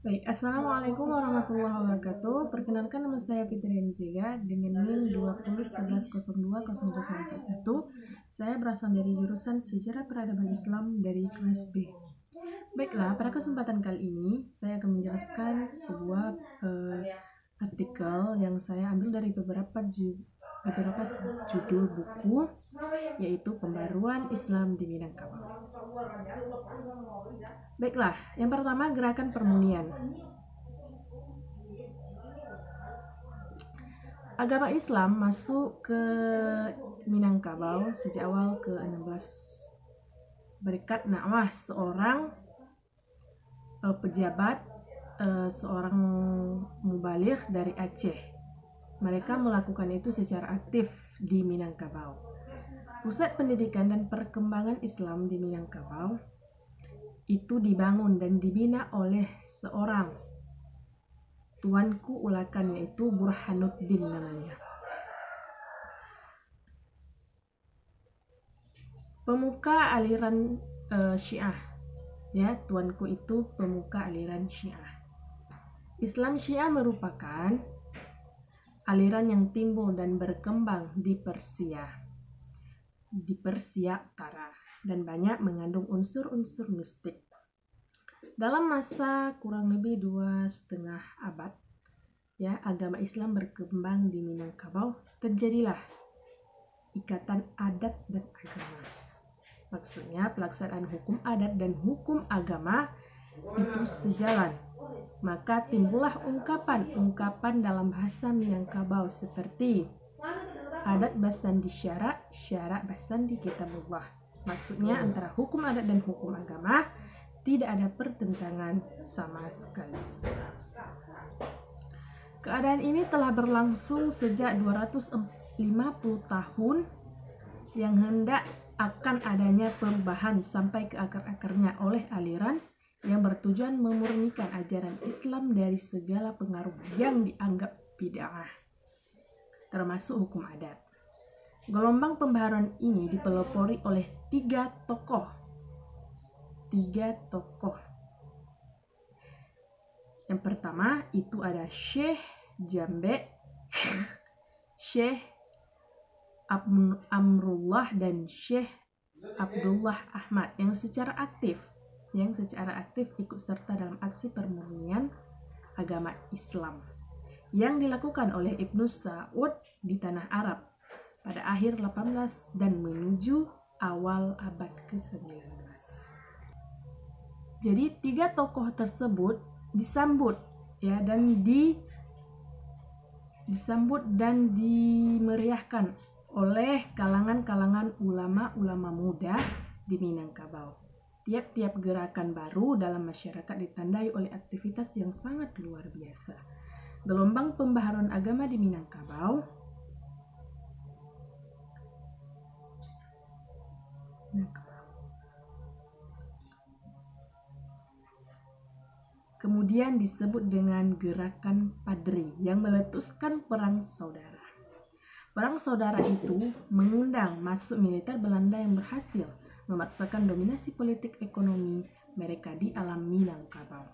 Baik, Assalamualaikum warahmatullahi wabarakatuh. Perkenalkan, nama saya Fitri Amiziga dengan NIM 2011020041. Saya berasal dari jurusan Sejarah Peradaban Islam dari kelas B. Baiklah, pada kesempatan kali ini saya akan menjelaskan sebuah artikel yang saya ambil dari beberapa judul buku, yaitu Pembaruan Islam di Minangkabau. Baiklah, yang pertama gerakan permunian. Agama Islam masuk ke Minangkabau sejak awal ke-16 berkat dakwah seorang pejabat, seorang mubaligh dari Aceh. Mereka melakukan itu secara aktif di Minangkabau. Pusat pendidikan dan perkembangan Islam di Minangkabau itu dibangun dan dibina oleh seorang tuanku ulakan, yaitu Burhanuddin namanya. Pemuka aliran Syiah, ya, tuanku itu pemuka aliran Syiah. Islam Syiah merupakan aliran yang timbul dan berkembang di Persia Utara, dan banyak mengandung unsur-unsur mistik. Dalam masa kurang lebih 2,5 abad, ya, agama Islam berkembang di Minangkabau. Terjadilah ikatan adat dan agama. Maksudnya pelaksanaan hukum adat dan hukum agama itu sejalan. Maka timbullah ungkapan-ungkapan dalam bahasa Minangkabau seperti adat basandi syarak, syarak basandi kitabullah. Maksudnya antara hukum adat dan hukum agama tidak ada pertentangan sama sekali. Keadaan ini telah berlangsung sejak 250 tahun yang hendak akan adanya perubahan sampai ke akar-akarnya oleh aliran yang bertujuan memurnikan ajaran Islam dari segala pengaruh yang dianggap bid'ah, termasuk hukum adat. Gelombang pembaharuan ini dipelopori oleh tiga tokoh. Yang pertama itu ada Syekh Jambe, Syekh Amrullah dan Syekh Abdullah Ahmad yang secara aktif ikut serta dalam aksi permurnian agama Islam yang dilakukan oleh Ibnu Saud di tanah Arab pada akhir 18 dan menuju awal abad ke-19. Jadi tiga tokoh tersebut disambut, ya, dan dimeriahkan oleh kalangan-kalangan ulama-ulama muda di Minangkabau. Tiap-tiap gerakan baru dalam masyarakat ditandai oleh aktivitas yang sangat luar biasa. Gelombang pembaharuan agama di Minangkabau kemudian disebut dengan gerakan Padri yang meletuskan perang saudara. Perang saudara itu mengundang masuk militer Belanda yang berhasil memaksakan dominasi politik ekonomi mereka di alam Minangkabau.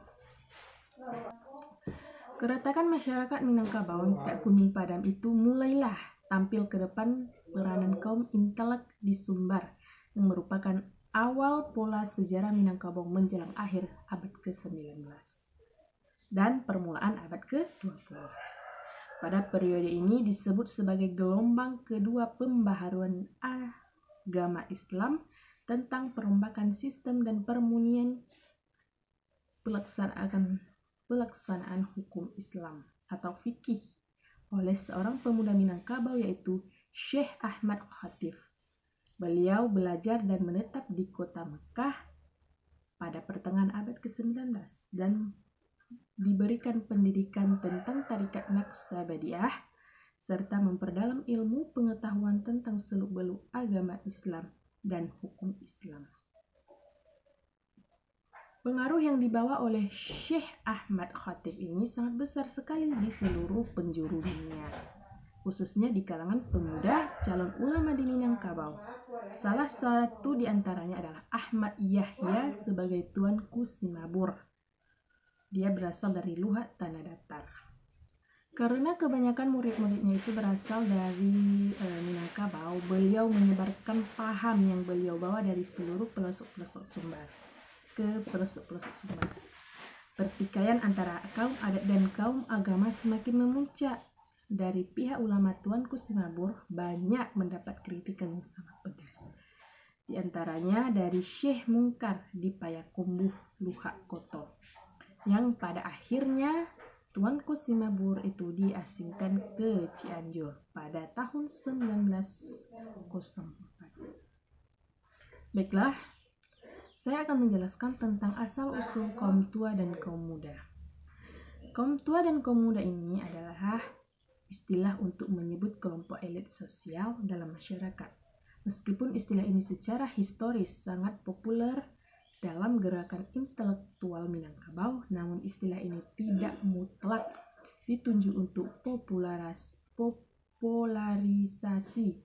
Keretakan masyarakat Minangkabau tak kuning padam itu mulailah tampil ke depan peranan kaum intelek di Sumbar yang merupakan awal pola sejarah Minangkabau menjelang akhir abad ke-19 dan permulaan abad ke-20. Pada periode ini disebut sebagai gelombang kedua pembaharuan agama Islam tentang perombakan sistem dan permunian pelaksanaan hukum Islam atau fikih oleh seorang pemuda Minangkabau, yaitu Syekh Ahmad Khatif. Beliau belajar dan menetap di kota Mekah pada pertengahan abad ke-19 dan diberikan pendidikan tentang tarikat Naqsabandiyah serta memperdalam ilmu pengetahuan tentang seluk-beluk agama Islam dan hukum Islam. Pengaruh yang dibawa oleh Syekh Ahmad Khatif ini sangat besar sekali di seluruh penjuru dunia, khususnya di kalangan pemuda calon ulama di Minangkabau. Salah satu di antaranya adalah Ahmad Yahya sebagai Tuanku Simabur. Dia berasal dari luhak tanah datar. Karena kebanyakan murid-muridnya itu berasal dari Minangkabau, beliau menyebarkan paham yang beliau bawa dari seluruh pelosok-pelosok Sumbar ke pelosok-pelosok Sumbar. Pertikaian antara kaum adat dan kaum agama semakin memuncak. Dari pihak ulama Tuanku Simabur banyak mendapat kritikan yang sangat pedas. Di antaranya dari Syekh Mungkar di Payakumbuh, Luhak Koto, yang pada akhirnya Tuanku Simabur itu diasingkan ke Cianjur pada tahun 1904. Baiklah, saya akan menjelaskan tentang asal-usul kaum tua dan kaum muda. Kaum tua dan kaum muda ini adalah istilah untuk menyebut kelompok elit sosial dalam masyarakat. Meskipun istilah ini secara historis sangat populer dalam gerakan intelektual Minangkabau, namun istilah ini tidak mutlak ditunjuk untuk popularisasi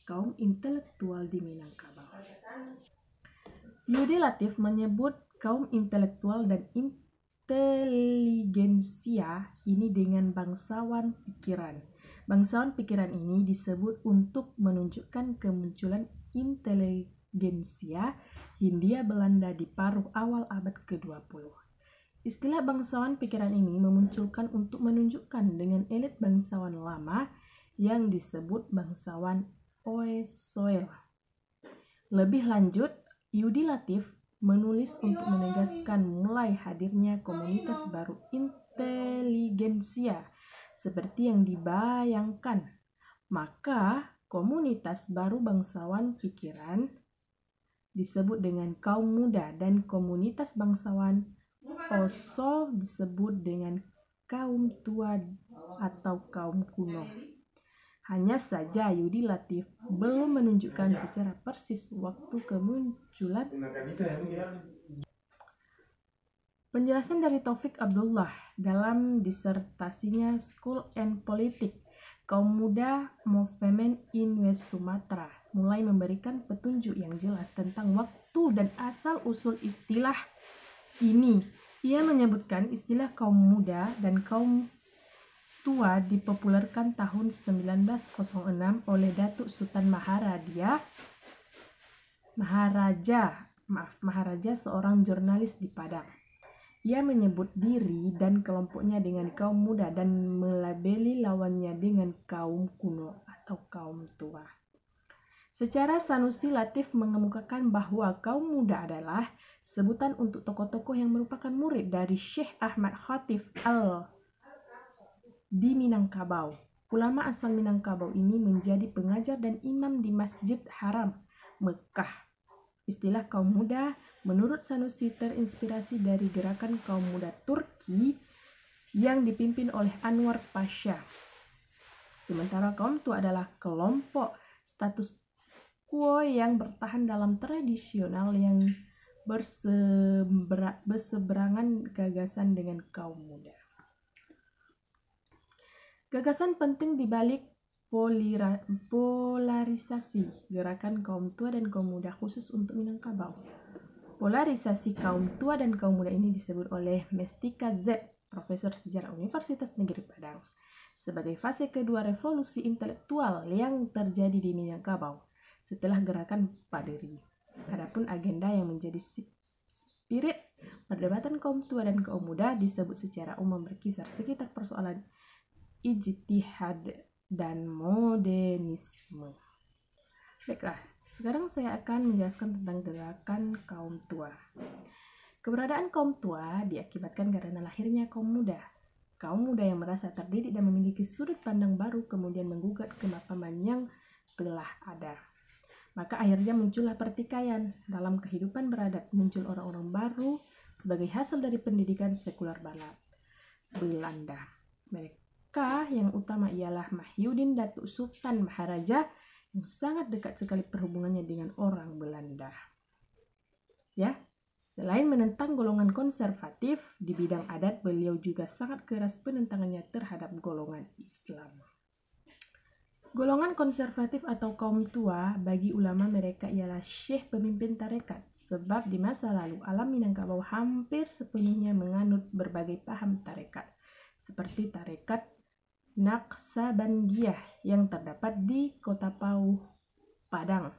kaum intelektual di Minangkabau. Yudi Latif menyebut kaum intelektual dan inteligensia ini dengan bangsawan pikiran. Bangsawan pikiran ini disebut untuk menunjukkan kemunculan inteligensia Hindia Belanda di paruh awal abad ke-20. Istilah bangsawan pikiran ini memunculkan untuk menunjukkan dengan elit bangsawan lama yang disebut bangsawan Oesoel. Lebih lanjut, Yudi Latif menulis untuk menegaskan mulai hadirnya komunitas baru inteligensia seperti yang dibayangkan. Maka komunitas baru bangsawan pikiran disebut dengan kaum muda dan komunitas bangsawan Osol disebut dengan kaum tua atau kaum kuno. Hanya saja Yudi Latif belum menunjukkan secara persis waktu kemunculan. Penjelasan dari Taufik Abdullah dalam disertasinya School and Politics, Kaum Muda Movement in West Sumatra, mulai memberikan petunjuk yang jelas tentang waktu dan asal-usul istilah ini. Ia menyebutkan istilah kaum muda dan kaum tua dipopulerkan tahun 1906 oleh Datuk Sultan Maharaja, seorang jurnalis di Padang. Ia menyebut diri dan kelompoknya dengan kaum muda dan melabeli lawannya dengan kaum kuno atau kaum tua. Secara Sanusi, Latif mengemukakan bahwa kaum muda adalah sebutan untuk tokoh-tokoh yang merupakan murid dari Syekh Ahmad Khatif di Minangkabau. Ulama asal Minangkabau ini menjadi pengajar dan imam di Masjid Haram, Mekah. Istilah kaum muda menurut Sanusi terinspirasi dari gerakan kaum muda Turki yang dipimpin oleh Anwar Pasha. Sementara kaum tua adalah kelompok status quo yang bertahan dalam tradisional yang berseberangan gagasan dengan kaum muda. Gagasan penting di balik polarisasi gerakan kaum tua dan kaum muda khusus untuk Minangkabau. Polarisasi kaum tua dan kaum muda ini disebut oleh Mestika Z, Profesor Sejarah Universitas Negeri Padang, sebagai fase kedua revolusi intelektual yang terjadi di Minangkabau setelah gerakan Paderi. Adapun agenda yang menjadi spirit perdebatan kaum tua dan kaum muda disebut secara umum berkisar sekitar persoalan ijtihad dan modernisme. Baiklah, sekarang saya akan menjelaskan tentang gerakan kaum tua. Keberadaan kaum tua diakibatkan karena lahirnya kaum muda. Kaum muda yang merasa terdidik dan memiliki sudut pandang baru kemudian menggugat kemapanan yang telah ada. Maka akhirnya muncullah pertikaian. Dalam kehidupan beradat muncul orang-orang baru sebagai hasil dari pendidikan sekuler Belanda. Mereka yang utama ialah Mahyudin Datuk Sultan Maharaja yang sangat dekat sekali perhubungannya dengan orang Belanda. Ya, selain menentang golongan konservatif di bidang adat, beliau juga sangat keras penentangannya terhadap golongan Islam. Golongan konservatif atau kaum tua bagi ulama mereka ialah syekh pemimpin tarekat, sebab di masa lalu alam Minangkabau hampir sepenuhnya menganut berbagai paham tarekat, seperti tarekat Naqsabandiyah yang terdapat di Kota Pauh, Padang,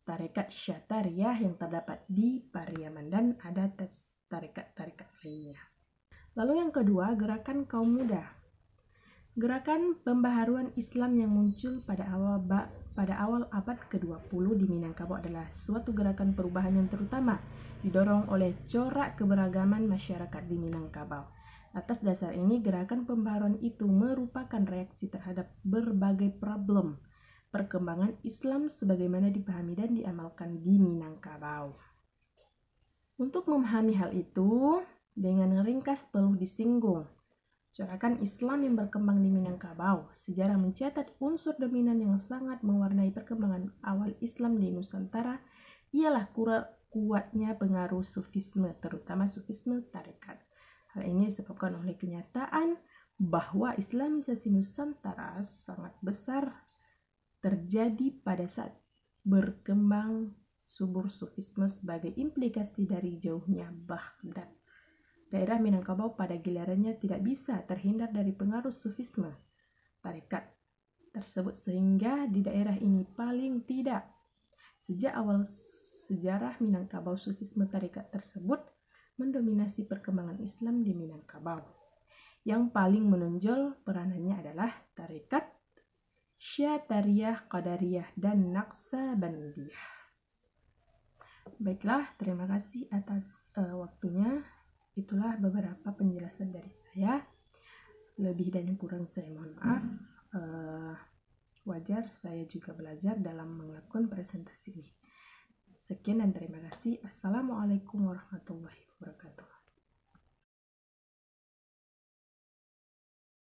tarekat Syatariyah yang terdapat di Pariaman, dan ada tarekat-tarekat lainnya. Lalu yang kedua, gerakan kaum muda. Gerakan pembaharuan Islam yang muncul pada awal abad ke-20 di Minangkabau adalah suatu gerakan perubahan yang terutama didorong oleh corak keberagaman masyarakat di Minangkabau. Atas dasar ini, gerakan pembaharuan itu merupakan reaksi terhadap berbagai problem perkembangan Islam sebagaimana dipahami dan diamalkan di Minangkabau. Untuk memahami hal itu, dengan ringkas perlu disinggung corakan Islam yang berkembang di Minangkabau. Sejarah mencatat unsur dominan yang sangat mewarnai perkembangan awal Islam di Nusantara ialah kuatnya pengaruh Sufisme, terutama Sufisme tarekat. Hal ini disebabkan oleh kenyataan bahwa Islamisasi Nusantara sangat besar terjadi pada saat berkembang subur Sufisme sebagai implikasi dari jauhnya Baghdad. Daerah Minangkabau pada gilirannya tidak bisa terhindar dari pengaruh Sufisme tarekat tersebut, sehingga di daerah ini paling tidak sejak awal sejarah Minangkabau Sufisme tarekat tersebut mendominasi perkembangan Islam di Minangkabau. Yang paling menonjol peranannya adalah tarekat Syatariyah, Qadariyah, dan Naqsabandiyah. Baiklah, terima kasih atas waktunya. Itulah beberapa penjelasan dari saya. Lebih dan kurang saya mohon maaf. Wajar saya juga belajar dalam melakukan presentasi ini. Sekian dan terima kasih. Assalamualaikum warahmatullahi wabarakatuh.